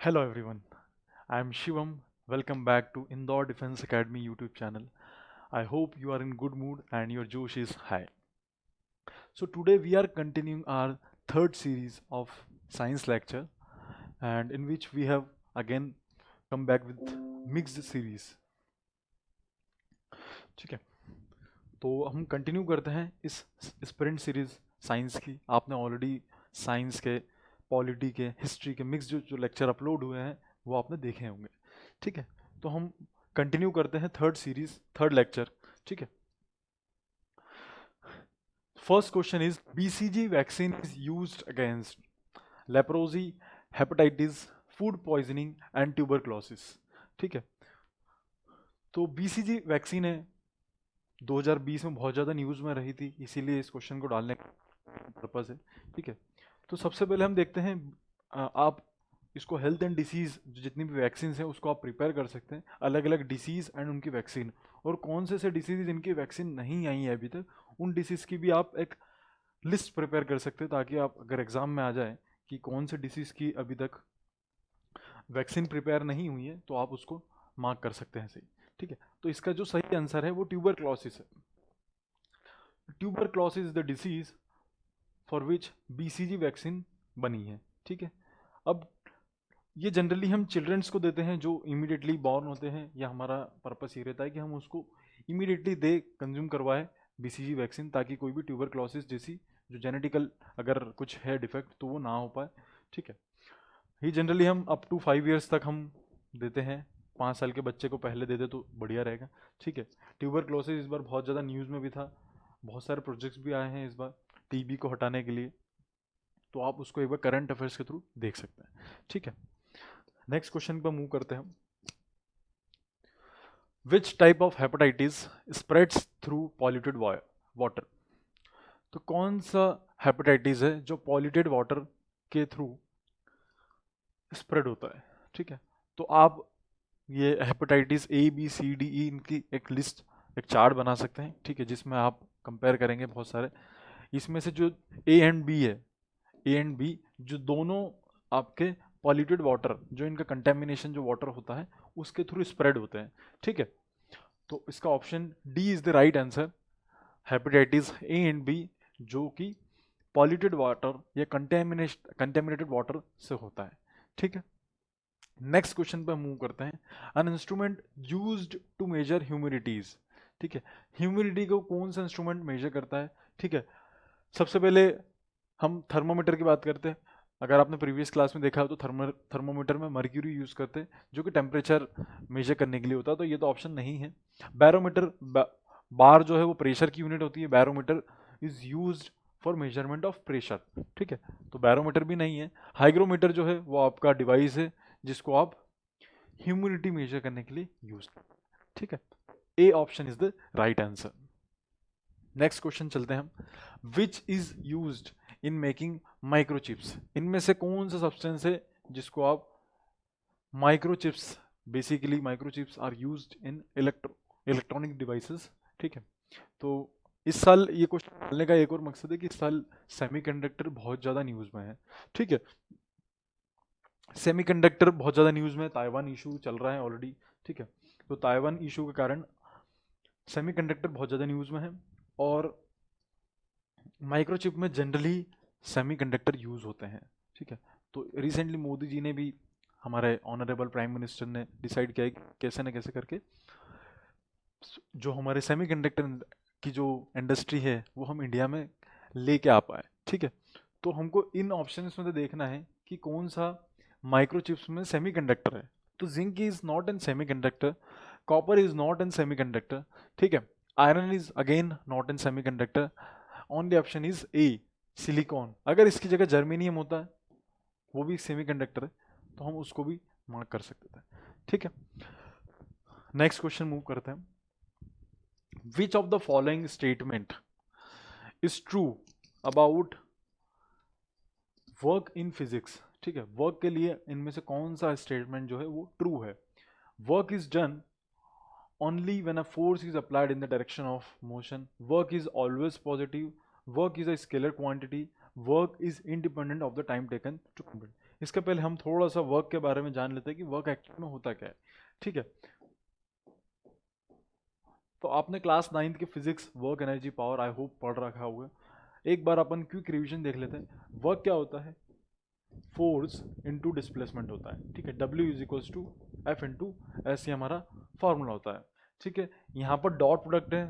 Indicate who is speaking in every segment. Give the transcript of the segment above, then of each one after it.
Speaker 1: Hello everyone, I am Shivam. Welcome back to Indore Defense Academy YouTube channel. I hope you are in good mood and your Josh is high. So today we are continuing our third series of science lecture and in which we have again come back with mixed series. ठीक है, तो हम continue करते हैं इस sprint series science की. आपने already science के, पॉलिटी के, हिस्ट्री के मिक्स जो लेक्चर अपलोड हुए हैं वो आपने देखे होंगे. ठीक है, तो हम कंटिन्यू करते हैं थर्ड सीरीज, थर्ड लेक्चर. ठीक है, first question is BCG vaccine is used against leprosy, hepatitis, food poisoning and tuberculosis. ठीक है, तो बीसीजी वैक्सीन है, 2020 में बहुत ज़्यादा न्यूज़ में रही थी, इसीलिए इस क्वेश्चन को डालने का पर्पज़ है. ठीक है, तो सबसे पहले हम देखते हैं आप इसको हेल्थ एंड डिसीज़ जितनी भी वैक्सीन हैं उसको आप प्रिपेयर कर सकते हैं, अलग अलग डिसीज़ एंड उनकी वैक्सीन, और कौन से डिसीज़ जिनकी वैक्सीन नहीं आई है अभी तक, उन डिसीज़ की भी आप एक लिस्ट प्रिपेयर कर सकते हैं, ताकि आप अगर एग्ज़ाम में आ जाए कि कौन से डिसीज़ की अभी तक वैक्सीन प्रिपेयर नहीं हुई है तो आप उसको मार्क कर सकते हैं सही. ठीक है, तो इसका जो सही आंसर है वो ट्यूबरक्लोसिस है. Tuberculosis is the disease for which BCG vaccine बनी है. ठीक है, अब ये जनरली हम चिल्ड्रंस को देते हैं जो इमीडिएटली बॉर्न होते हैं, या हमारा पर्पस ये रहता है कि हम उसको इमीडिएटली दे कंज्यूम करवाए बीसीजी वैक्सीन, ताकि कोई भी ट्यूबरक्लोसिस जैसी जो जेनेटिकल अगर कुछ है डिफेक्ट तो वो ना हो पाए. ठीक है, ये जनरली हम अप टू 5 ईयर्स तक हम देते हैं. 5 साल के बच्चे को पहले दे दे तो बढ़िया रहेगा. ठीक है, ट्यूबरक्लोसिस इस बार बहुत ज़्यादा न्यूज़ में भी था, बहुत सारे प्रोजेक्ट्स भी आए हैं इस बार टीबी को हटाने के लिए, तो आप उसको एक बार करंट अफेयर्स के थ्रू देख सकते हैं. ठीक है, नेक्स्ट क्वेश्चन पर मूव करते हैं हम. Which type of hepatitis spreads through polluted water. तो कौन सा हेपेटाइटिस है जो पॉल्यूटेड वाटर के थ्रू स्प्रेड होता है. ठीक है, तो आप ये hepatitis A B C D E इनकी एक लिस्ट, एक चार्ट बना सकते हैं. ठीक है, जिसमें आप कंपेयर करेंगे बहुत सारे, इसमें से जो ए एंड बी है, ए एंड बी जो दोनों आपके पॉल्यूटेड वाटर, जो इनका कंटेमिनेशन जो वाटर होता है उसके थ्रू स्प्रेड होते हैं. ठीक है, तो इसका option D is the right answer. Hepatitis A and B जो कि पॉल्यूटेड वाटर या कंटेमिनेटेड वाटर से होता है. ठीक है, नेक्स्ट क्वेश्चन पे मूव करते हैं. अन इंस्ट्रूमेंट यूज्ड टू मेजर ह्यूमिडिटीज. ठीक है, ह्यूमिडिटी को कौन सा इंस्ट्रूमेंट मेजर करता है. ठीक है, सबसे पहले हम थर्मोमीटर की बात करते हैं. अगर आपने प्रीवियस क्लास में देखा हो तो थर्मोमीटर में मर्क्यूरी यूज करते हैं जो कि टेम्परेचर मेजर करने के लिए होता है, तो ये तो ऑप्शन नहीं है. बैरोमीटर, बार जो है वो प्रेशर की यूनिट होती है, barometer is used for measurement of pressure. ठीक है, तो बैरोमीटर भी नहीं है. हाइग्रोमीटर जो है वो आपका डिवाइस है जिसको आप ह्यूमिडिटी मेजर करने के लिए यूज करते हैं. ठीक है, A option is the right answer. Next question चलते हैं हम. Which is used in making microchips. इनमें से कौन सा सब्सटेंस है जिसको आप microchips, basically microchips are used in electronic devices. ठीक है, तो इस साल ये क्वेश्चन डालने का एक और मकसद है कि इस साल सेमीकंडक्टर बहुत ज़्यादा न्यूज़ में है. ठीक है, सेमीकंडक्टर बहुत ज़्यादा न्यूज़ में, ताइवान इशू चल रहा है ऑलरेडी. ठीक है, तो ताइवान इशू के कारण सेमीकंडक्टर बहुत ज़्यादा न्यूज़ में है, और माइक्रोचिप में जनरली सेमीकंडक्टर यूज़ होते हैं. ठीक है, तो रिसेंटली मोदी जी ने भी, हमारे ऑनरेबल प्राइम मिनिस्टर ने डिसाइड किया है कि कैसे न कैसे करके जो हमारे सेमीकंडक्टर की जो इंडस्ट्री है वो हम इंडिया में लेके आ पाए. ठीक है, तो हमको इन ऑप्शंस में तो देखना है कि कौन सा माइक्रोचिप्स में सेमीकंडक्टर है. तो zinc is not an semiconductor, copper is not an semiconductor. ठीक है, iron is again not an semiconductor. Only option is a, silicon. अगर इसकी जगह जर्मेनियम होता है, वो भी सेमीकंडक्टर है, तो हम उसको भी मार्क कर सकते थे. ठीक है, नेक्स्ट क्वेश्चन मूव करते हैं. Which of the following statement is true about work in physics. ठीक है, वर्क के लिए इनमें से कौन सा स्टेटमेंट जो है वो ट्रू है. Work is done only when a force is applied in the direction of motion. Work is always positive. Work is a scalar quantity. Work is independent of the time taken to complete. इसके पहले हम थोड़ा सा work के बारे में जान लेते हैं कि वर्क एक्चुअली में होता क्या है। ठीक है, तो आपने क्लास 9th की physics work energy power I hope पढ़ रखा होगा। एक बार अपन क्विक रिवीजन देख लेते हैं। वर्क क्या होता है? फोर्स इनटू डिस्प्लेसमेंट होता है। ठीक है, W is equals to F into S, ये हमारा फॉर्मूला होता है। ठीक है, यहाँ पर डॉट प्रोडक्ट है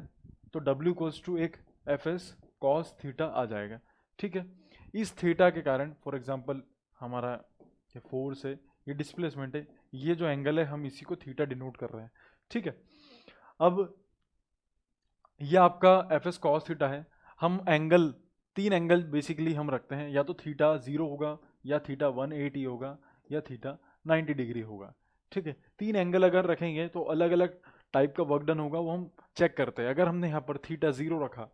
Speaker 1: तो W इक्वल्स टू एक एफ एस कॉस थीटा आ जाएगा। ठीक है, इस थीटा के कारण फॉर एग्जांपल हमारा ये फोर्स है, ये डिस्प्लेसमेंट है, ये जो एंगल है हम इसी को थीटा डिनोट कर रहे हैं। ठीक है, अब ये आपका एफ एस कॉस थीटा है। हम एंगल, तीन एंगल बेसिकली हम रखते हैं, या तो थीटा 0 होगा, या थीटा 180 होगा, या थीटा 90 डिग्री होगा। ठीक है, तीन एंगल अगर रखेंगे तो अलग अलग टाइप का वर्क डन होगा, वो हम चेक करते हैं। अगर हमने यहाँ पर थीटा 0 रखा,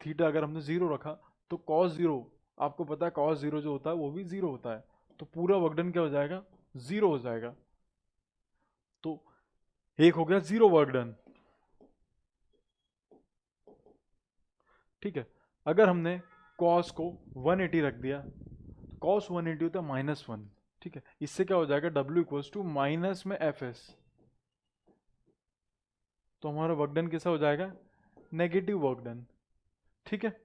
Speaker 1: थीटा अगर हमने 0 रखा तो कॉस 0, आपको पता है कॉस 0 जो होता है वो भी 0 होता है, तो पूरा वर्क डन क्या हो जाएगा? 0 हो जाएगा। तो एक हो गया 0 वर्क डन। ठीक है, अगर हमने कॉस को 180 रख दिया, कॉस 180 होता है -1। ठीक है, इससे क्या हो जाएगा? W इक्वल्स टू माइनस में एफ एस, तो हमारा वर्क डन कैसा हो जाएगा? Negative work done. ठीक है,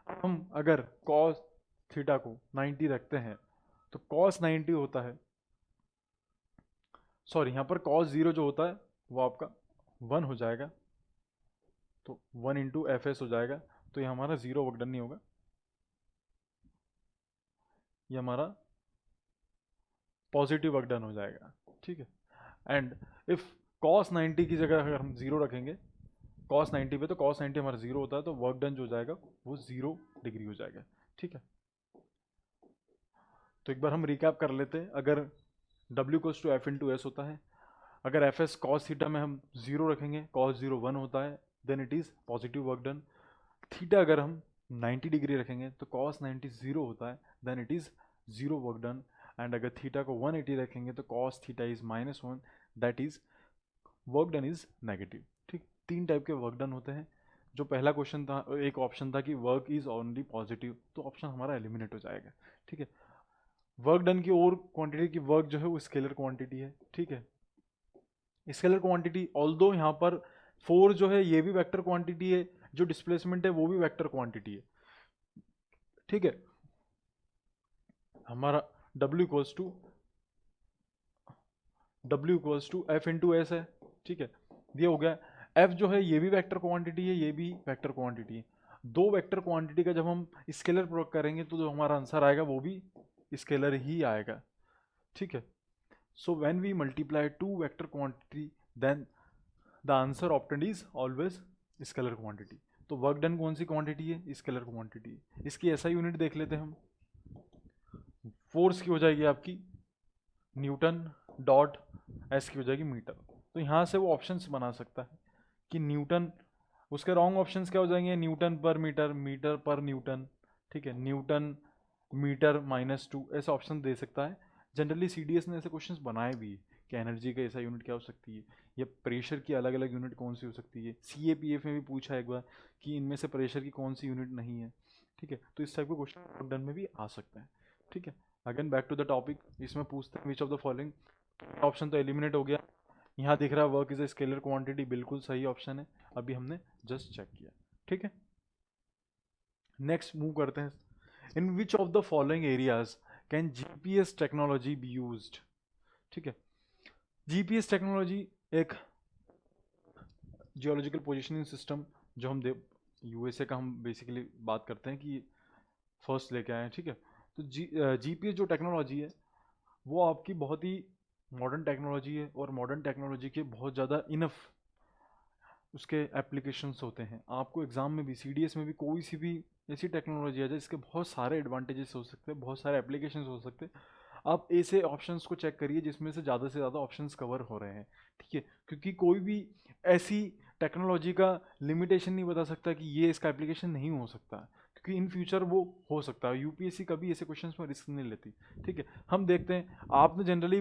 Speaker 1: हम अगर कॉस थीटा को 90 रखते हैं तो कॉस 90 होता है, सॉरी यहाँ पर कॉस 0 जो होता है वो आपका 1 हो जाएगा, तो 1 इंटू एफ एस हो जाएगा, तो ये हमारा 0 वर्क डन नहीं होगा, ये हमारा पॉजिटिव वर्क डन हो जाएगा। ठीक है, एंड इफ कॉस 90 की जगह अगर हम 0 रखेंगे कॉस 90 पे, तो कॉस 90 हमारा 0 होता है, तो वर्क डन जो हो जाएगा वो 0 डिग्री हो जाएगा। ठीक है, तो एक बार हम रिकैप कर लेते हैं। अगर W cos to F into S होता है, अगर एफ एस कॉस थीटा में हम 0 रखेंगे, कॉस 0 1 होता है, then it is positive work done. Theta अगर हम 90 डिग्री रखेंगे तो कॉस 90 0 होता है, then it is 0 work done. And अगर थीटा को 180 रखेंगे तो cos theta is -1, that is work done is negative. ठीक, तीन टाइप के वर्क डन होते हैं। जो पहला क्वेश्चन था, एक ऑप्शन था कि वर्क इज ओनली पॉजिटिव, तो ऑप्शन हमारा एलिमिनेट हो जाएगा। ठीक है, वर्क डन की और क्वांटिटी की वर्क जो है वो स्केलर क्वांटिटी है। ठीक है, स्केलर क्वांटिटी ऑल्दो यहाँ पर फोर्स जो है ये भी वेक्टर क्वांटिटी है, जो डिस्प्लेसमेंट है वो भी वेक्टर क्वांटिटी है। ठीक है, हमारा W equals to F into S है। ठीक है, ये हो गया। F जो है ये भी वेक्टर क्वांटिटी है, ये भी वेक्टर क्वांटिटी है। दो वेक्टर क्वांटिटी का जब हम स्केलर प्रोडक्ट करेंगे तो जो हमारा आंसर आएगा वो भी स्केलर ही आएगा। ठीक है, so when we multiply two vector quantity then the answer obtained is always scalar quantity. तो वर्क डन कौन सी क्वांटिटी है? Scalar quantity. इसकी ऐसा यूनिट देख लेते हैं हम। फोर्स की हो जाएगी आपकी न्यूटन, डॉट एस की हो जाएगी मीटर। तो यहाँ से वो ऑप्शंस बना सकता है कि न्यूटन, उसके रॉन्ग ऑप्शंस क्या हो जाएंगे? न्यूटन पर मीटर, मीटर पर न्यूटन। ठीक है, न्यूटन मीटर -2 ऐसा ऑप्शन दे सकता है। जनरली CDS ने ऐसे क्वेश्चंस बनाए भी कि एनर्जी का ऐसा यूनिट क्या हो सकती है, या प्रेशर की अलग अलग यूनिट कौन सी हो सकती है। CAPF में भी पूछा एक बार कि इनमें से प्रेशर की कौन सी यूनिट नहीं है। ठीक है, तो इस टाइप का क्वेश्चन डन में भी आ सकता है। ठीक है, again back to the topic, इसमें पूछते हैं which of the following, option तो एलिमिनेट हो गया। यहाँ दिख रहा है work is a scalar quantity, बिल्कुल सही ऑप्शन है, अभी हमने जस्ट चेक किया। ठीक है, नेक्स्ट मूव करते हैं। In which of the following areas can GPS technology be used? ठीक है, GPS टेक्नोलॉजी एक जियोलॉजिकल पोजिशनिंग सिस्टम जो हम USA का हम बेसिकली बात करते हैं कि फर्स्ट लेके आए हैं। ठीक है, तो GPS जो टेक्नोलॉजी है वो आपकी बहुत ही मॉडर्न टेक्नोलॉजी है, और मॉडर्न टेक्नोलॉजी के बहुत ज़्यादा इनफ उसके एप्लीकेशंस होते हैं। आपको एग्जाम में भी CDS में भी कोई सी भी ऐसी टेक्नोलॉजी आ जाए इसके बहुत सारे एडवांटेजेस हो सकते हैं, बहुत सारे एप्लीकेशंस हो सकते हैं। आप ऐसे ऑप्शंस को चेक करिए जिसमें से ज़्यादा ऑप्शंस कवर हो रहे हैं। ठीक है, क्योंकि कोई भी ऐसी टेक्नोलॉजी का लिमिटेशन नहीं बता सकता कि ये इसका एप्लीकेशन नहीं हो सकता, क्योंकि इन फ्यूचर वो हो सकता है। UPSC कभी ऐसे क्वेश्चंस में रिस्क नहीं लेती। ठीक है, हम देखते हैं आपने जनरली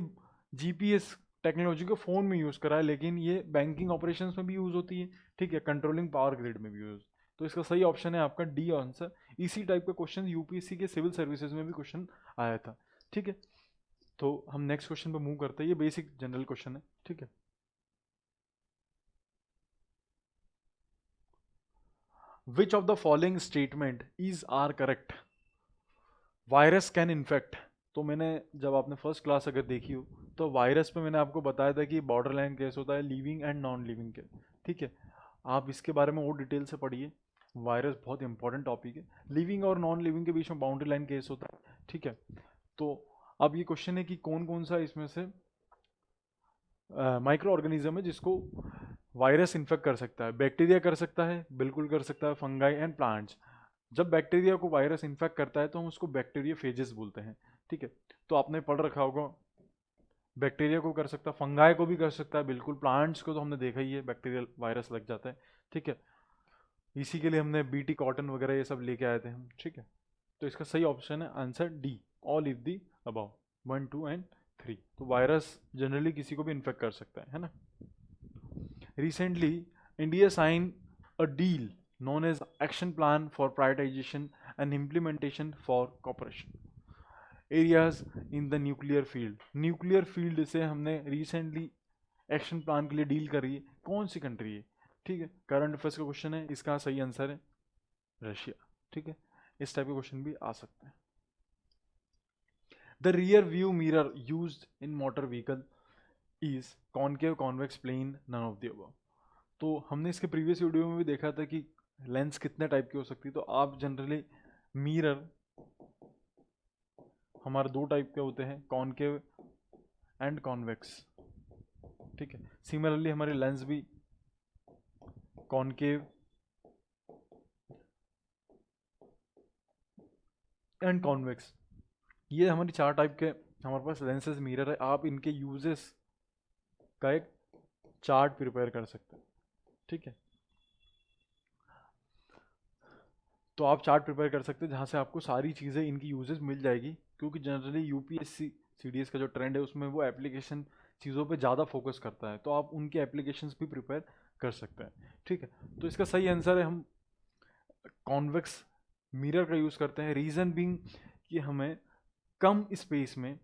Speaker 1: GPS टेक्नोलॉजी को फ़ोन में यूज़ करा है, लेकिन ये बैंकिंग ऑपरेशंस में भी यूज़ होती है। ठीक है, कंट्रोलिंग पावर ग्रिड में भी यूज़ तो इसका सही ऑप्शन है आपका डी आंसर। इसी टाइप का क्वेश्चन यूपीएससी के सिविल सर्विसेज में भी क्वेश्चन आया था। ठीक है, तो हम नेक्स्ट क्वेश्चन पे मूव करते हैं। ये बेसिक जनरल क्वेश्चन है। ठीक है, which of the following statement is are correct? Virus can infect. तो मैंने, जब आपने फर्स्ट क्लास अगर देखी हो, तो वायरस पे मैंने आपको बताया था कि बॉर्डर लाइन केस होता है लिविंग एंड नॉन लिविंग के। ठीक है, आप इसके बारे में और डिटेल से पढ़िए। वायरस बहुत इंपॉर्टेंट टॉपिक है। लिविंग और नॉन लिविंग के बीच में बाउंड्री लाइन केस होता है। ठीक है, तो अब ये क्वेश्चन है कि कौन कौन सा इसमें से माइक्रो ऑर्गेनिज्म है जिसको वायरस इन्फेक्ट कर सकता है। बैक्टीरिया कर सकता है, बिल्कुल कर सकता है, फंगाई एंड प्लांट्स। जब बैक्टीरिया को वायरस इन्फेक्ट करता है तो हम उसको बैक्टीरिया फेजेस बोलते हैं। ठीक है, तो आपने पढ़ रखा होगा, बैक्टीरिया को कर सकता है, फंगाई को भी कर सकता है, बिल्कुल। प्लांट्स को तो हमने देखा ही है, बैक्टीरियल वायरस लग जाता है। ठीक है, इसी के लिए हमने बीटी कॉटन वगैरह ये सब लेके आए थे हम। ठीक है, तो इसका सही ऑप्शन है answer D, all if the above 1, 2 and 3। तो वायरस जनरली किसी को भी इन्फेक्ट कर सकता है ना। Recently, India signed a deal known as Action Plan for Prioritization and Implementation for Cooperation Areas in the Nuclear Field. Nuclear field से हमने recently एक्शन प्लान के लिए डील कर रही है। कौन सी कंट्री है? ठीक है, करंट अफेयर्स का क्वेश्चन है, इसका सही आंसर है रशिया। ठीक है, इस टाइप के क्वेश्चन भी आ सकते हैं। The rear view mirror used in motor vehicle is concave, convex, plane, none of the above. तो हमने इसके प्रीवियस वीडियो में भी देखा था कि लेंस कितने टाइप की हो सकती है। तो आप जनरली मिरर हमारे दो टाइप के होते हैं, कॉनकेव एंड कॉन्वेक्स। ठीक है, सिमिलरली हमारे लेंस भी कॉनकेव एंड कॉन्वेक्स, ये हमारी चार टाइप के हमारे पास लेंसेज मिरर है। आप इनके यूजेस का एक चार्ट प्रिपेयर कर सकते हैं। ठीक है, तो आप चार्ट प्रिपेयर कर सकते हैं जहाँ से आपको सारी चीज़ें इनकी यूजेस मिल जाएगी। क्योंकि जनरली यूपीएससी सीडीएस का जो ट्रेंड है उसमें वो एप्लीकेशन चीज़ों पे ज़्यादा फोकस करता है, तो आप उनके एप्लीकेशंस भी प्रिपेयर कर सकते हैं। ठीक है, तो इसका सही आंसर है हम कॉन्वेक्स मिरर का यूज़ करते हैं। रीज़न बीइंग कि हमें कम स्पेस में,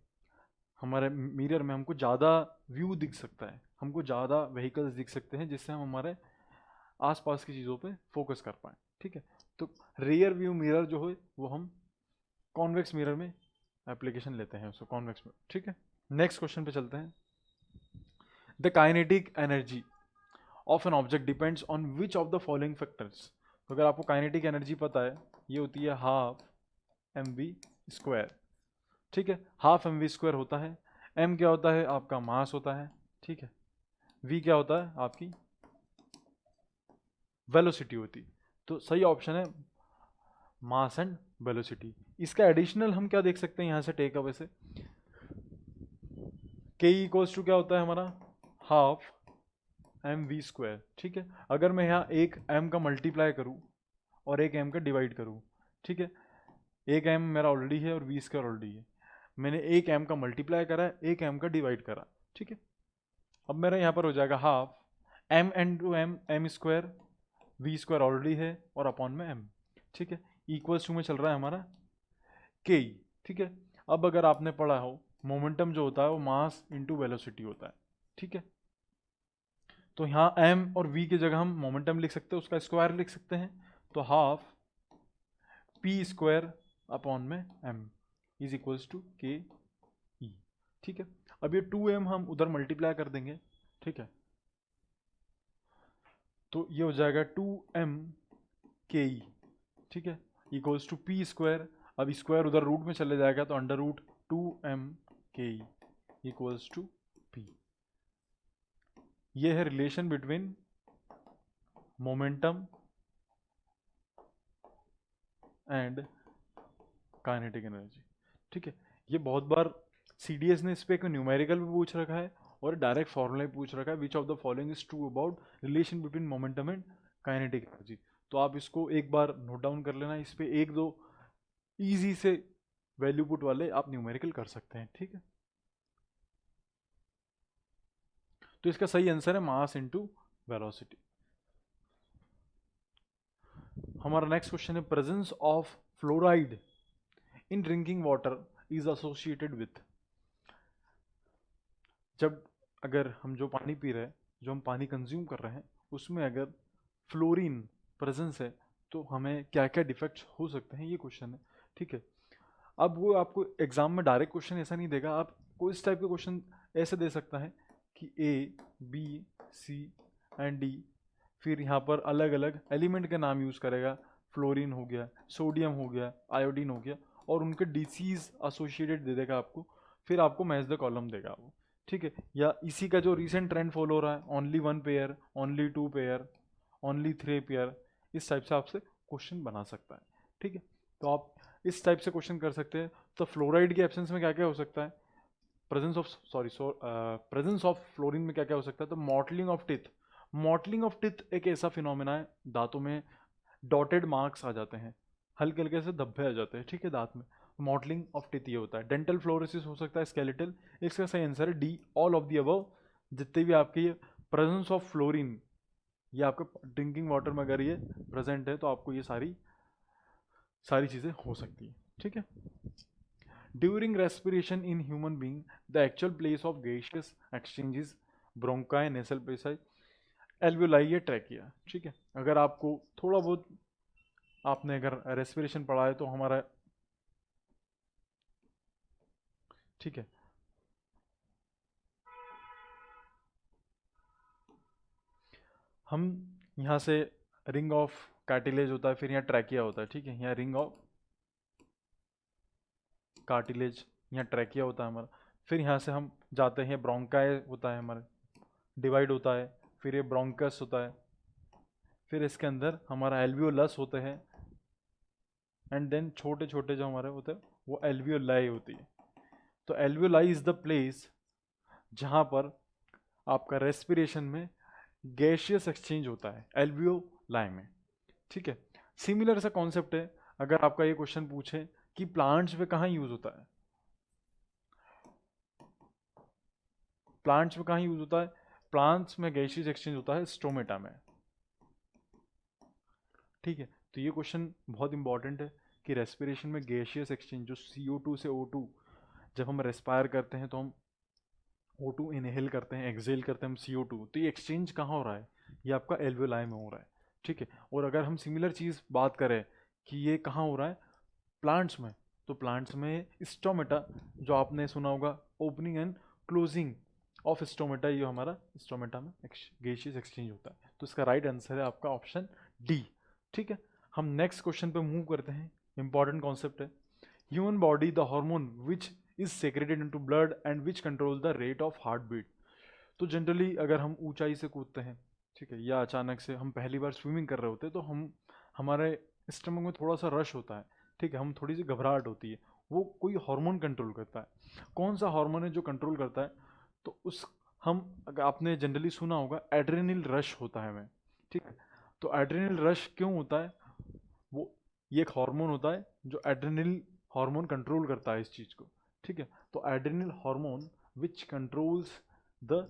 Speaker 1: हमारे मिरर में हमको ज़्यादा व्यू दिख सकता है, हमको ज़्यादा व्हीकल्स दिख सकते हैं, जिससे हम हमारे आसपास की चीज़ों पे फोकस कर पाएँ। ठीक है, तो रियर व्यू मिरर जो है वो हम कॉन्वेक्स मिरर में एप्लीकेशन लेते हैं उसको, कॉन्वेक्स में। ठीक है, नेक्स्ट क्वेश्चन पे चलते हैं। The kinetic energy of an object depends on which of the following factors. तो अगर आपको काइनेटिक एनर्जी पता है, ये होती है हाफ एम वी स्क्वायर। ठीक है, हाफ एम वी स्क्वायर होता है। एम क्या होता है? आपका मास होता है। ठीक है, वी क्या होता है? आपकी वेलोसिटी होती। तो सही ऑप्शन है मास एंड वेलोसिटी। इसका एडिशनल हम क्या देख सकते हैं यहाँ से टेक अवे से, के इक्वल्स टू क्या होता है हमारा? Half M V square. ठीक है, अगर मैं यहाँ एक एम का मल्टीप्लाई करूँ और एक एम का डिवाइड करूँ, ठीक है, एक एम मेरा ऑलरेडी है और वी स्क्वायर ऑलरेडी है, मैंने एक एम का मल्टीप्लाई करा है, एक एम का डिवाइड करा। ठीक है, अब मेरा यहाँ पर हो जाएगा half M N to M, M square, V square already है और अपॉन में एम। ठीक है, इक्वल्स टू में चल रहा है हमारा के ई। ठीक है, अब अगर आपने पढ़ा हो मोमेंटम जो होता है वो मास इंटू वेलोसिटी होता है। ठीक है, तो यहाँ एम और वी की जगह हम मोमेंटम लिख सकते हैं, उसका स्क्वायर लिख सकते हैं। तो हाफ पी स्क्वायर अपॉन में एम इज इक्वल्स टू के ई। ठीक है, अब ये 2m हम उधर मल्टीप्लाई कर देंगे। ठीक है, तो ये हो जाएगा 2m के ई। ठीक है, इक्वल्स टू पी स्क्वायर। अब स्क्वायर उधर रूट में चले जाएगा तो अंडर रूट 2m के ई इक्वल्स टू पी। ये है relation between momentum and kinetic energy. ठीक है, ये बहुत बार सीडीएस ने इस पे एक न्यूमेरिकल भी पूछ रखा है और डायरेक्ट फॉर्मूला भी पूछ रखा है, which of the following is true about relation between momentum and kinetic energy. तो आप इसको एक बार नोट डाउन कर लेना, इस पे एक दो इजी से वैल्यू पुट वाले आप न्यूमेरिकल कर सकते हैं। ठीक है, तो इसका सही आंसर है मास इनटू वेलोसिटी। हमारा नेक्स्ट क्वेश्चन है presence of fluoride in drinking water is associated with. जब अगर हम जो पानी पी रहे हैं, जो हम पानी कंज्यूम कर रहे हैं, उसमें अगर फ्लोरीन प्रेजेंस है तो हमें क्या क्या डिफेक्ट्स हो सकते हैं, ये क्वेश्चन है। ठीक है, अब वो आपको एग्जाम में डायरेक्ट क्वेश्चन ऐसा नहीं देगा, आपको इस टाइप के क्वेश्चन ऐसे दे सकता है कि A B C and D, फिर यहाँ पर अलग अलग एलिमेंट के नाम यूज़ करेगा, फ्लोरीन हो गया, सोडियम हो गया, आयोडीन हो गया, और उनके डिसीज एसोसिएटेड दे देगा आपको, फिर आपको मैच द कॉलम देगा वो। ठीक है, या इसी का जो रिसेंट ट्रेंड फॉलो हो रहा है, only 1 pair, only 2 pair, only 3 pair, इस टाइप से आपसे क्वेश्चन बना सकता है। ठीक है, तो आप इस टाइप से क्वेश्चन कर सकते हैं। तो फ्लोराइड के एब्सेंस में क्या क्या हो सकता है, प्रेजेंस ऑफ फ्लोरीन में क्या क्या हो सकता है, तो mottling of teeth. Mottling of teeth एक ऐसा फिनोमेना है, दांतों में डॉटेड मार्क्स आ जाते हैं, हल्के हल्के से धब्बे आ जाते हैं, ठीक है, दांत में, मॉटलिंग ऑफ टिथ ये होता है। डेंटल फ्लोरोसिस हो सकता है, स्केलेटल, इसका सही आंसर है D, all of the above. जितने भी आपके ये प्रेजेंस ऑफ फ्लोरीन, ये आपके ड्रिंकिंग वाटर में अगर ये प्रेजेंट है तो आपको ये सारी सारी चीज़ें हो सकती है। ठीक है, during respiration in human being the actual place of gaseous exchanges bronchi, nasal passage, alveoli या ट्रैकिया। ठीक है, अगर आपको थोड़ा बहुत आपने अगर रेस्पिरेशन पढ़ा है तो हमारा, ठीक है, हम यहाँ से रिंग ऑफ कार्टिलेज होता है, फिर यहाँ ट्रैकिया होता है। ठीक है, यहाँ रिंग ऑफ कार्टिलेज, यहाँ ट्रैकिया होता है हमारा, फिर यहाँ से हम जाते हैं ब्रोंकाई होता है हमारा, डिवाइड होता है, फिर ये ब्रोंकस होता है, फिर इसके अंदर हमारा एल्वियोलस होते हैं, एंड देन छोटे छोटे जो हमारे होते हैं वो एल्वियोलाई होती है। तो एल्वियोलाई इज द प्लेस जहाँ पर आपका रेस्पिरेशन में गैशियस एक्सचेंज होता है, एल्वियोलाई में। ठीक है, सिमिलर सा कॉन्सेप्ट है। अगर आपका ये क्वेश्चन पूछे कि प्लांट्स में कहाँ यूज होता है, प्लांट्स में कहाँ यूज होता है, प्लांट्स में गैशियस एक्सचेंज होता है स्टोमेटा में। ठीक है, तो ये क्वेश्चन बहुत इंपॉर्टेंट है कि रेस्पिरेशन में गैशियस एक्सचेंज, जो CO2 से O2, जब हम रेस्पायर करते हैं तो हम O2 इनहेल करते हैं, एक्सेल करते हैं हम CO2, तो ये एक्सचेंज कहाँ हो रहा है, ये आपका एल्वियोलाई में हो रहा है। ठीक है, और अगर हम सिमिलर चीज़ बात करें कि ये कहाँ हो रहा है, प्लांट्स में, तो प्लांट्स में स्टोमेटा, जो आपने सुना होगा, opening and closing of stomata, ये हमारा स्टोमेटा में गैशियस एक्सचेंज होता है। तो इसका राइट आंसर है आपका ऑप्शन डी। ठीक है, हम नेक्स्ट क्वेश्चन पे मूव करते हैं। इंपॉर्टेंट कॉन्सेप्ट है, human body the hormone which is secreted into blood and which control the rate of heart beat. तो जनरली अगर हम ऊंचाई से कूदते हैं, ठीक है, या अचानक से हम पहली बार स्विमिंग कर रहे होते हैं, तो हम हमारे स्टमक में थोड़ा सा रश होता है, ठीक है, हम थोड़ी सी घबराहट होती है, वो कोई हार्मोन कंट्रोल करता है। कौन सा हार्मोन है जो कंट्रोल करता है, तो उस हम, अगर आपने जनरली सुना होगा एड्रेनल रश होता है हमें। ठीक है, तो एड्रेनल रश क्यों होता है, वो ये एक हार्मोन होता है जो एड्रेनल हार्मोन कंट्रोल करता है इस चीज़ को। ठीक है, तो adrenal hormone which controls the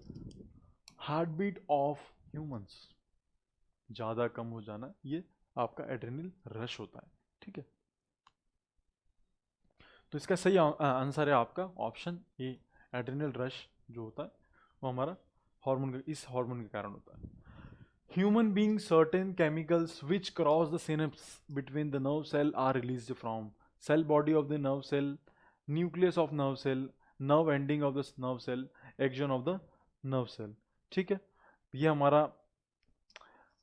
Speaker 1: heart beat of humans, ज़्यादा कम हो जाना, ये आपका एड्रेनल रश होता है। ठीक है, तो इसका सही आंसर है आपका ऑप्शन ए, एड्रेनल रश जो होता है वो हमारा हार्मोन, इस हार्मोन के कारण होता है। Human being certain chemicals which cross the synapse between the nerve cell are released from cell body of the nerve cell, nucleus of nerve cell, nerve ending of the nerve cell, axon of the nerve cell। ठीक है, ये हमारा,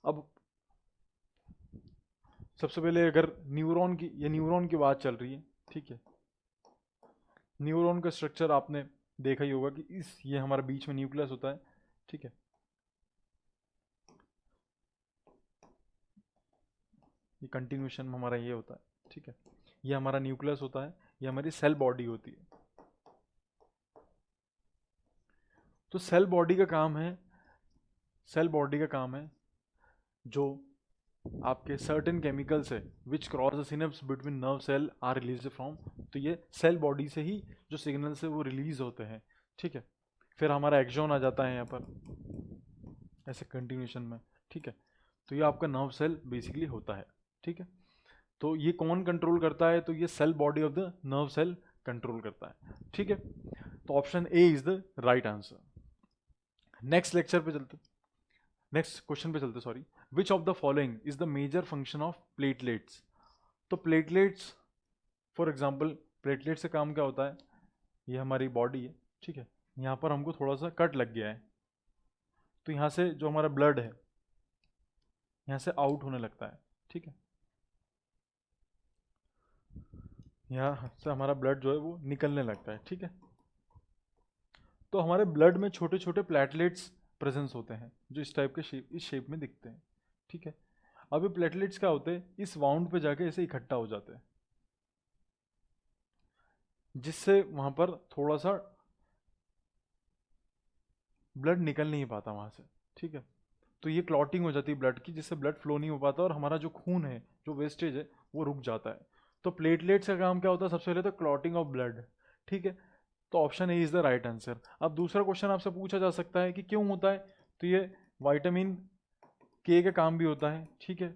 Speaker 1: अब सबसे पहले अगर neuron की, ये न्यूरॉन की बात चल रही है, ठीक है, न्यूरॉन का स्ट्रक्चर आपने देखा ही होगा कि इस, ये हमारा बीच में न्यूक्लियस होता है। ठीक है, ये कंटिन्यूशन में हमारा ये होता है। ठीक है, ये हमारा न्यूक्लियस होता है, ये हमारी सेल बॉडी होती है। तो सेल बॉडी का काम है, सेल बॉडी का काम है जो आपके सर्टेन केमिकल्स है which cross the synapse between nerve cell are release from, तो ये सेल बॉडी से ही जो सिग्नल्स है वो रिलीज होते हैं। ठीक है, फिर हमारा एक्सॉन आ जाता है यहाँ पर ऐसे कंटिन्यूशन में। ठीक है, तो ये आपका नर्व सेल बेसिकली होता है। ठीक है, तो ये कौन कंट्रोल करता है? तो ये cell body of the nerve cell control करता है। ठीक है, तो option A is the right answer. Next lecture पे चलते, नेक्स्ट क्वेश्चन पे चलते, sorry. Which of the following is the major function of platelets? तो प्लेटलेट्स, फॉर एग्जाम्पल, प्लेटलेट्स का काम क्या होता है? ये हमारी बॉडी है, ठीक है, यहाँ पर हमको थोड़ा सा कट लग गया है, तो यहाँ से जो हमारा ब्लड है यहाँ से आउट होने लगता है। ठीक है, यहाँ से हमारा ब्लड जो है वो निकलने लगता है। ठीक है, तो हमारे ब्लड में छोटे छोटे प्लेटलेट्स प्रेजेंस होते हैं जो इस टाइप के शेप, इस शेप में दिखते हैं। ठीक है, अब ये प्लेटलेट्स क्या होते हैं? इस वाउंड पे जाके ऐसे इकट्ठा हो जाते हैं, जिससे वहां पर थोड़ा सा ब्लड निकल नहीं पाता वहां से। ठीक है, तो ये क्लॉटिंग हो जाती है ब्लड की, जिससे ब्लड फ्लो नहीं हो पाता और हमारा जो खून है, जो वेस्टेज है, वो रुक जाता है। तो प्लेटलेट्स का काम क्या होता है? सबसे पहले तो क्लॉटिंग ऑफ ब्लड। ठीक है, तो option A is the right answer. अब दूसरा क्वेश्चन आपसे पूछा जा सकता है कि क्यों होता है? तो ये विटामिन के का काम भी होता है। ठीक है,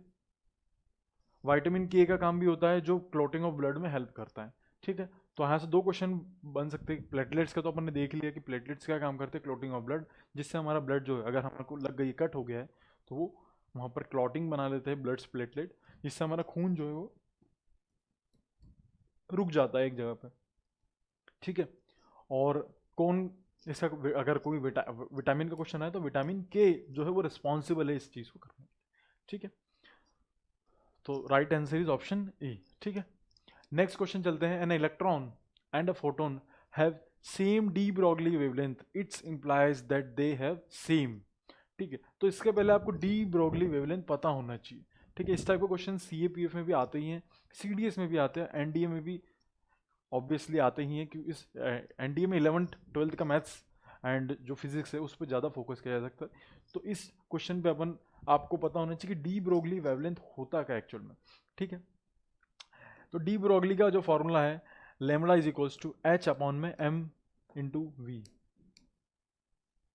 Speaker 1: विटामिन के का काम भी होता है जो क्लॉटिंग ऑफ ब्लड में हेल्प करता है। ठीक है, तो यहाँ से दो क्वेश्चन बन सकते हैं। प्लेटलेट्स का तो अपन ने देख लिया कि प्लेटलेट्स क्या काम करते हैं, क्लॉटिंग ऑफ ब्लड, जिससे हमारा ब्लड जो है अगर हमको लग गई, कट हो गया है, तो वो वहाँ पर क्लॉटिंग बना लेते हैं ब्लड्स प्लेटलेट, जिससे हमारा खून जो है वो रुक जाता है एक जगह पे। ठीक है, और कौन इसका, अगर कोई विटामिन का क्वेश्चन है तो विटामिन के जो है वो रिस्पॉन्सिबल है इस चीज़ को करने। ठीक है, तो right answer is option A. ठीक है, नेक्स्ट क्वेश्चन चलते हैं। An electron and a photon have same de Broglie wavelength, it's implies that they have same. ठीक है, तो इसके पहले आपको डी ब्रॉगली वेवलेंथ पता होना चाहिए। ठीक है, इस टाइप के क्वेश्चन सीएपीएफ में भी आते ही हैं, सीडीएस में भी आते हैं, एनडीए में भी ऑब्वियसली आते ही हैं, क्योंकि इस एनडीए में 11th-12th का मैथ्स एंड जो फिजिक्स है उस पर ज़्यादा फोकस किया जा सकता है। तो इस क्वेश्चन पे अपन, आपको पता होना चाहिए कि डी ब्रोगली वेवलेंथ होता क्या एक्चुअल में। ठीक है, तो डी ब्रोगली का जो फॉर्मूला है, lambda is equals to H upon में एम इंटू वी।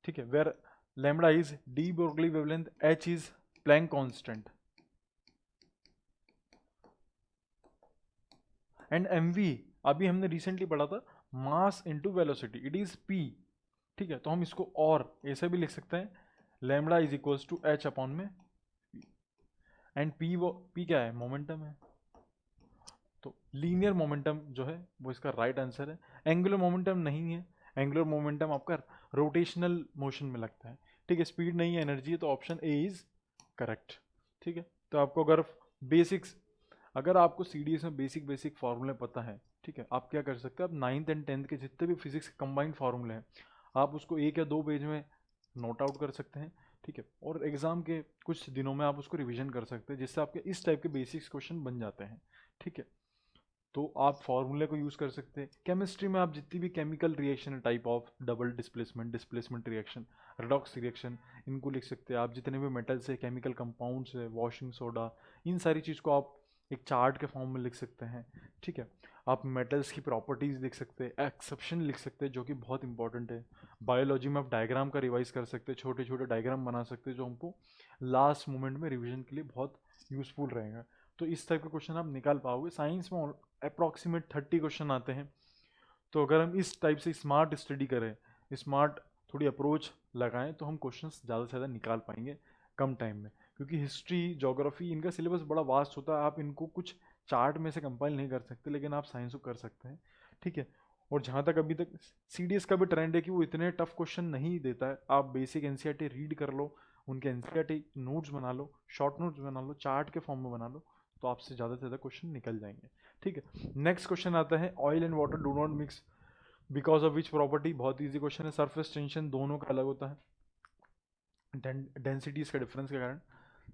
Speaker 1: ठीक है, where lambda is de Broglie wavelength, H is Planck constant, and M V अभी हमने रिसेंटली पढ़ा था, mass into velocity, it is P. ठीक है, तो हम इसको और ऐसे भी लिख सकते हैं, lambda is equals to H upon में, एंड पी, वो पी क्या है? मोमेंटम है, तो लीनियर मोमेंटम जो है वो इसका राइट आंसर है। एंगुलर मोमेंटम नहीं है, एंगुलर मोमेंटम आपका रोटेशनल मोशन में लगता है। ठीक है, स्पीड नहीं है, एनर्जी है, तो ऑप्शन ए इज करेक्ट। ठीक है, तो आपको अगर बेसिक्स, अगर आपको सीडीएस में बेसिक बेसिक फार्मूले पता है, ठीक है, आप क्या कर सकते हैं? आप 9th एंड 10th के जितने भी फिजिक्स के कंबाइंड फार्मूले हैं, आप उसको 1 या 2 पेज में नोट आउट कर सकते हैं। ठीक है, और एग्जाम के कुछ दिनों में आप उसको रिवीजन कर सकते हैं, जिससे आपके इस टाइप के बेसिक्स क्वेश्चन बन जाते हैं। ठीक है, तो आप फॉर्मूले को यूज़ कर सकते हैं। केमिस्ट्री में आप जितनी भी केमिकल रिएक्शन है, type of double displacement, displacement reaction, redox reaction, इनको लिख सकते हैं। आप जितने भी मेटल्स है, केमिकल कंपाउंड्स है, वॉशिंग सोडा, इन सारी चीज़ को आप एक चार्ट के फॉर्म में लिख सकते हैं। ठीक है, आप मेटल्स की प्रॉपर्टीज़ लिख सकते हैं, एक्सेप्शन लिख सकते हैं जो कि बहुत इंपॉर्टेंट है। बायोलॉजी में आप डायग्राम का रिवाइज कर सकते हैं, छोटे छोटे डायग्राम बना सकते हैं जो हमको लास्ट मोमेंट में रिविजन के लिए बहुत यूजफुल रहेगा। तो इस टाइप के क्वेश्चन आप निकाल पाओगे। साइंस में अप्रॉक्सीमेट 30 क्वेश्चन आते हैं, तो अगर हम इस टाइप से स्मार्ट स्टडी करें, स्मार्ट थोड़ी अप्रोच लगाएं, तो हम क्वेश्चन ज़्यादा से ज़्यादा निकाल पाएंगे कम टाइम में। क्योंकि हिस्ट्री, ज्योग्राफी, इनका सिलेबस बड़ा वास्ट होता है, आप इनको कुछ चार्ट में से कंपाइल नहीं कर सकते, लेकिन आप साइंस को कर सकते हैं। ठीक है, और जहाँ तक अभी तक सीडीएस का भी ट्रेंड है कि वो इतने टफ क्वेश्चन नहीं देता है। आप बेसिक एनसीईआरटी रीड कर लो, उनके एनसीईआरटी नोट्स बना लो, शॉर्ट नोट्स बना लो, चार्ट के फॉर्म में बना लो, तो आपसे ज़्यादा से ज़्यादा क्वेश्चन निकल जाएंगे। ठीक है, नेक्स्ट क्वेश्चन आता है, oil and water do not mix because of which property. बहुत ईजी क्वेश्चन है। सरफेस टेंशन दोनों का अलग होता है, डेंसिटीज का डिफरेंस के कारण।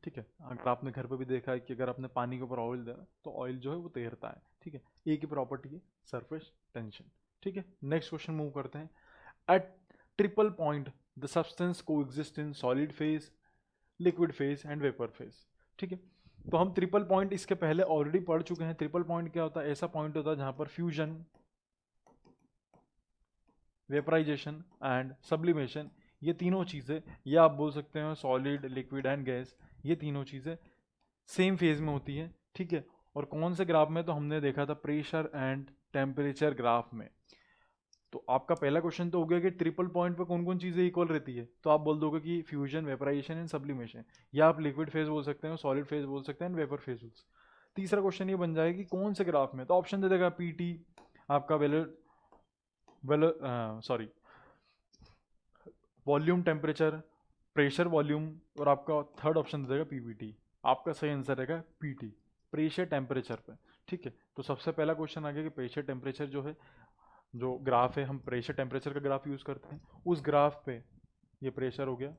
Speaker 1: ठीक है, अगर आपने घर पे भी देखा है कि अगर आपने पानी के ऊपर ऑयल दिया तो ऑयल जो है वो तैरता है। ठीक है, एक ही प्रॉपर्टी है, सरफेस टेंशन। ठीक है, नेक्स्ट क्वेश्चन मूव करते हैं। At triple point the substance coexist in solid phase, liquid phase and vapour phase. ठीक है, तो हम ट्रिपल पॉइंट इसके पहले ऑलरेडी पढ़ चुके हैं। ट्रिपल पॉइंट क्या होता है? ऐसा पॉइंट होता है जहां पर फ्यूजन, वेपराइजेशन एंड सब्लिमेशन, ये तीनों चीज़ें, या आप बोल सकते हैं सॉलिड, लिक्विड एंड गैस, ये तीनों चीज़ें सेम फेज में होती है। ठीक है। और कौन से ग्राफ में, तो हमने देखा था प्रेशर एंड टेम्परेचर ग्राफ में। तो आपका पहला क्वेश्चन तो हो गया कि ट्रिपल पॉइंट पे कौन कौन चीज़ें इक्वल रहती है, तो आप बोल दोगे कि फ्यूजन, वेपराइजेशन एंड सब्लिमेशन, या आप लिक्विड फेज बोल सकते हैं, सॉलिड फेज बोल सकते हैं, वेपर फेज। तीसरा क्वेश्चन ये बन जाएगा कि कौन से ग्राफ में, तो ऑप्शन दे देगा पीटी आपका sorry volume temperature, pressure volume, और आपका थर्ड ऑप्शन दे देगा पीवीटी। आपका सही आंसर रहेगा पीटी, प्रेशर टेम्परेचर पे। ठीक है, तो सबसे पहला क्वेश्चन आ गया कि प्रेशर टेम्परेचर जो है, जो ग्राफ है, हम प्रेशर टेम्परेचर का ग्राफ यूज़ करते हैं, उस ग्राफ पे ये प्रेशर हो गया,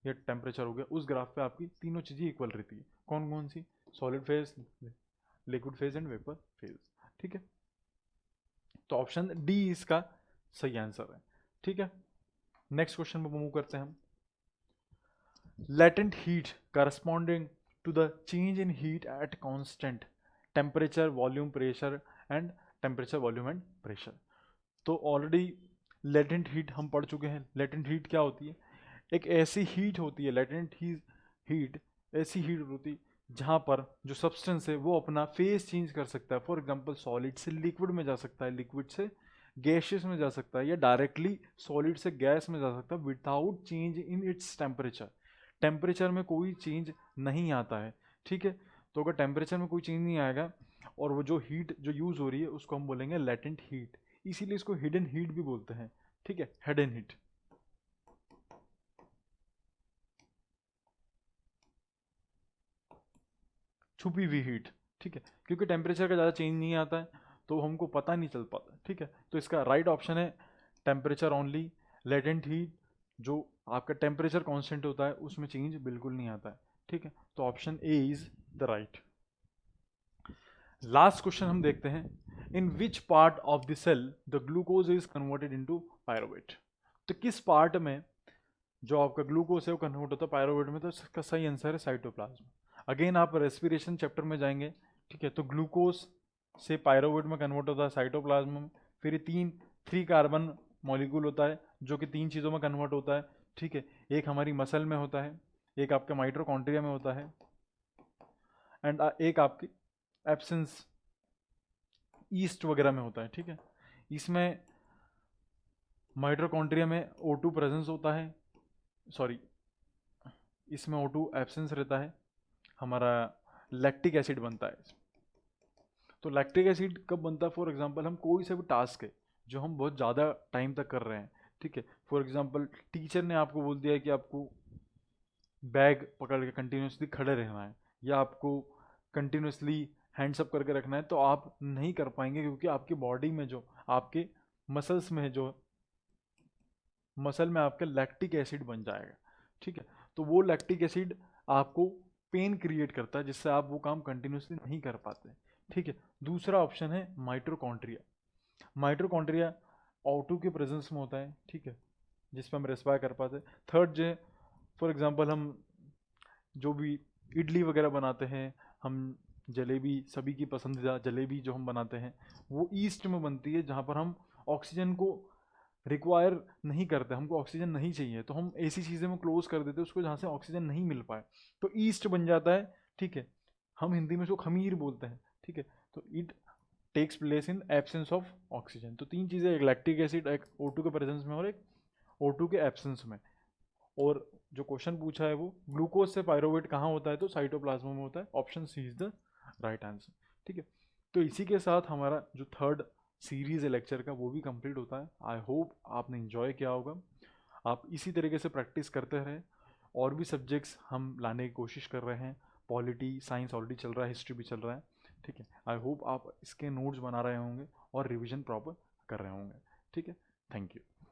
Speaker 1: ये टेम्परेचर हो गया, उस ग्राफ पे आपकी तीनों चीज़ें इक्वल रहती है। कौन कौन सी? Solid phase, liquid phase and vapour phase. ठीक है, तो ऑप्शन डी इसका सही आंसर है। ठीक है, नेक्स्ट क्वेश्चन पे मूव करते हैं हम। latent heat corresponding to the change in heat at constant temperature, volume, pressure and temperature, volume and pressure। तो ऑलरेडी लेटेंट हीट हम पढ़ चुके हैं। लेटेंट हीट क्या होती है? एक ऐसी हीट होती है, लेटेंट हीट ऐसी हीट होती है जहाँ पर जो सब्सटेंस है वो अपना फेस चेंज कर सकता है। फॉर एग्जांपल सॉलिड से लिक्विड में जा सकता है, लिक्विड से गैसेस में जा सकता है, या डायरेक्टली सॉलिड से गैस में जा सकता है without change in its temperature. Temperature में कोई चेंज नहीं आता है। ठीक है, तो अगर टेम्परेचर में कोई चेंज नहीं आएगा और वो जो हीट जो यूज हो रही है उसको हम बोलेंगे लेटेंट हीट, इसीलिए इसको हिडन हीट भी बोलते हैं। ठीक है, हिडन हीट। छुपी हुई हीट। ठीक है, क्योंकि टेम्परेचर का ज़्यादा चेंज नहीं आता है तो हमको पता नहीं चल पाता। ठीक है, तो इसका राइट ऑप्शन है टेम्परेचर ओनली। लेटेंट हीट जो आपका टेम्परेचर कांस्टेंट होता है उसमें चेंज बिल्कुल नहीं आता है। ठीक है, तो option A is the right. Last question हम देखते हैं, in which part of the cell the glucose is converted into pyruvate. तो किस पार्ट में जो आपका ग्लूकोज है वो कन्वर्ट होता है पायरुवेट में, तो इसका सही आंसर है साइटोप्लाज्म। अगेन आप रेस्पिरेशन चैप्टर में जाएंगे। ठीक है, तो ग्लूकोज से पायरुवेट में कन्वर्ट होता है साइटोप्लाज्म में। फिर थ्री कार्बन मॉलिक्यूल होता है जो कि तीन चीज़ों में कन्वर्ट होता है। ठीक है, एक हमारी मसल में होता है, एक आपके माइटोकॉन्ड्रिया में होता है, एंड एक आपकी एब्सेंस ईस्ट वगैरह में होता है। ठीक है, इसमें माइटोकॉन्ड्रिया में O2 प्रेजेंस होता है, सॉरी इसमें O2 एब्सेंस रहता है, हमारा लैक्टिक एसिड बनता है। तो लैक्टिक एसिड कब बनता है? फॉर एग्जांपल हम कोई सा भी टास्क है जो हम बहुत ज़्यादा टाइम तक कर रहे हैं। ठीक है, फॉर एग्जांपल टीचर ने आपको बोल दिया है कि आपको बैग पकड़ के कंटिन्यूसली खड़े रहना है, या आपको कंटिन्यूसली हैंड्स अप करके रखना है, तो आप नहीं कर पाएंगे क्योंकि आपकी बॉडी में जो आपके मसल्स में जो मसल में आपका लैक्टिक एसिड बन जाएगा। ठीक है, तो वो लैक्टिक एसिड आपको पेन क्रिएट करता है जिससे आप वो काम कंटिन्यूसली नहीं कर पाते। ठीक है, दूसरा ऑप्शन है माइटोकॉन्ड्रिया। माइटोकॉन्ड्रिया O2 के प्रेजेंस में होता है। ठीक है, जिसमें हम रेस्पायर कर पाते हैं। थर्ड जो है, फॉर एग्जांपल हम जो भी इडली वगैरह बनाते हैं, हम जलेबी, सभी की पसंदीदा जलेबी जो हम बनाते हैं वो ईस्ट में बनती है, जहाँ पर हम ऑक्सीजन को रिक्वायर नहीं करते, हमको ऑक्सीजन नहीं चाहिए, तो हम ऐसी चीज़ें में क्लोज कर देते हैं उसको जहाँ से ऑक्सीजन नहीं मिल पाए, तो ईस्ट बन जाता है। ठीक है, हम हिंदी में उसको खमीर बोलते हैं। ठीक है, तो it takes place in absence of oxygen. तो तीन चीज़ें, एक लैक्टिक एसिड, एक O2 के प्रेजेंस में और एक O2 के एब्सेंस में। और जो क्वेश्चन पूछा है वो ग्लूकोज से पायरुवेट कहाँ होता है, तो साइटोप्लाज्म में होता है। Option C is the right answer. ठीक है, तो इसी के साथ हमारा जो थर्ड सीरीज है लेक्चर का वो भी कंप्लीट होता है। आई होप आपने इन्जॉय किया होगा। आप इसी तरीके से प्रैक्टिस करते रहें। और भी सब्जेक्ट्स हम लाने की कोशिश कर रहे हैं। पॉलिटी साइंस ऑलरेडी चल रहा है, हिस्ट्री भी चल रहा है। ठीक है, आई होप आप इसके नोट्स बना रहे होंगे और रिविजन प्रॉपर कर रहे होंगे। ठीक है, थैंक यू।